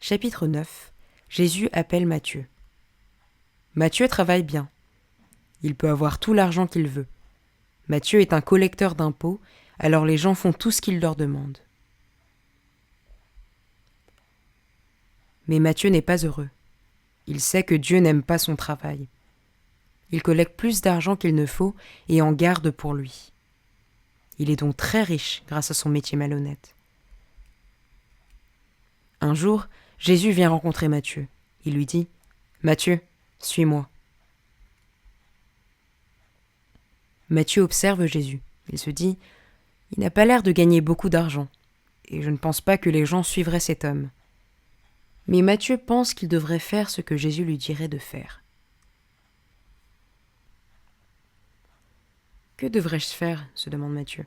Chapitre 9. Jésus appelle Matthieu. Matthieu travaille bien. Il peut avoir tout l'argent qu'il veut. Matthieu est un collecteur d'impôts, alors les gens font tout ce qu'il leur demande. Mais Matthieu n'est pas heureux. Il sait que Dieu n'aime pas son travail. Il collecte plus d'argent qu'il ne faut et en garde pour lui. Il est donc très riche grâce à son métier malhonnête. Un jour, Jésus vient rencontrer Matthieu. Il lui dit « Matthieu, suis-moi ». Matthieu observe Jésus. Il se dit « Il n'a pas l'air de gagner beaucoup d'argent, et je ne pense pas que les gens suivraient cet homme. » Mais Matthieu pense qu'il devrait faire ce que Jésus lui dirait de faire. « Que devrais-je faire ?» se demande Matthieu.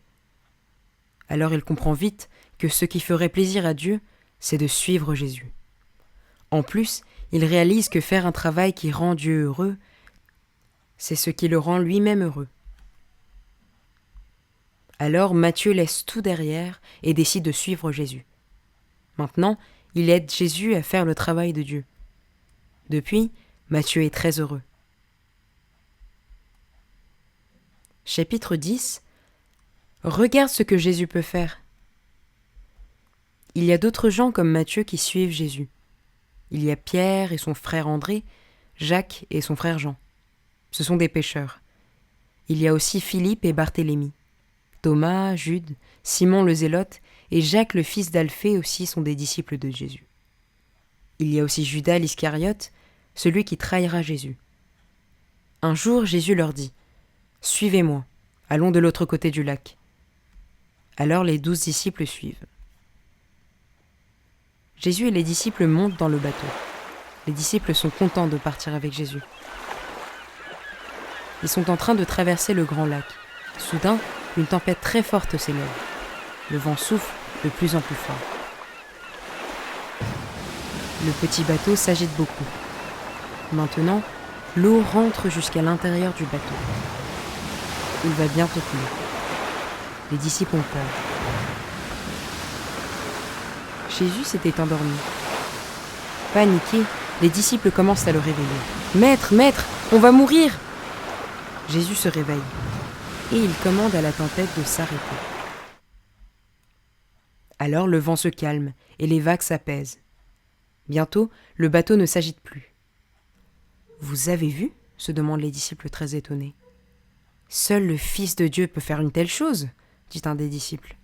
Alors il comprend vite que ce qui ferait plaisir à Dieu, c'est de suivre Jésus. En plus, il réalise que faire un travail qui rend Dieu heureux, c'est ce qui le rend lui-même heureux. Alors Matthieu laisse tout derrière et décide de suivre Jésus. Maintenant, il aide Jésus à faire le travail de Dieu. Depuis, Matthieu est très heureux. Chapitre 10. Regarde ce que Jésus peut faire. Il y a d'autres gens comme Matthieu qui suivent Jésus. Il y a Pierre et son frère André, Jacques et son frère Jean. Ce sont des pêcheurs. Il y a aussi Philippe et Barthélemy. Thomas, Jude, Simon le Zélote et Jacques le fils d'Alphée aussi sont des disciples de Jésus. Il y a aussi Judas l'Iscariote, celui qui trahira Jésus. Un jour, Jésus leur dit « Suivez-moi, allons de l'autre côté du lac. » Alors les 12 disciples suivent. Jésus et les disciples montent dans le bateau. Les disciples sont contents de partir avec Jésus. Ils sont en train de traverser le grand lac. Soudain, une tempête très forte s'élève. Le vent souffle de plus en plus fort. Le petit bateau s'agite beaucoup. Maintenant, l'eau rentre jusqu'à l'intérieur du bateau. Il va bientôt couler. Les disciples ont peur. Jésus s'était endormi. Paniqués, les disciples commencent à le réveiller. « Maître, maître, on va mourir !» Jésus se réveille et il commande à la tempête de s'arrêter. Alors le vent se calme et les vagues s'apaisent. Bientôt, le bateau ne s'agite plus. « Vous avez vu ?» se demandent les disciples très étonnés. « Seul le Fils de Dieu peut faire une telle chose !» dit un des disciples.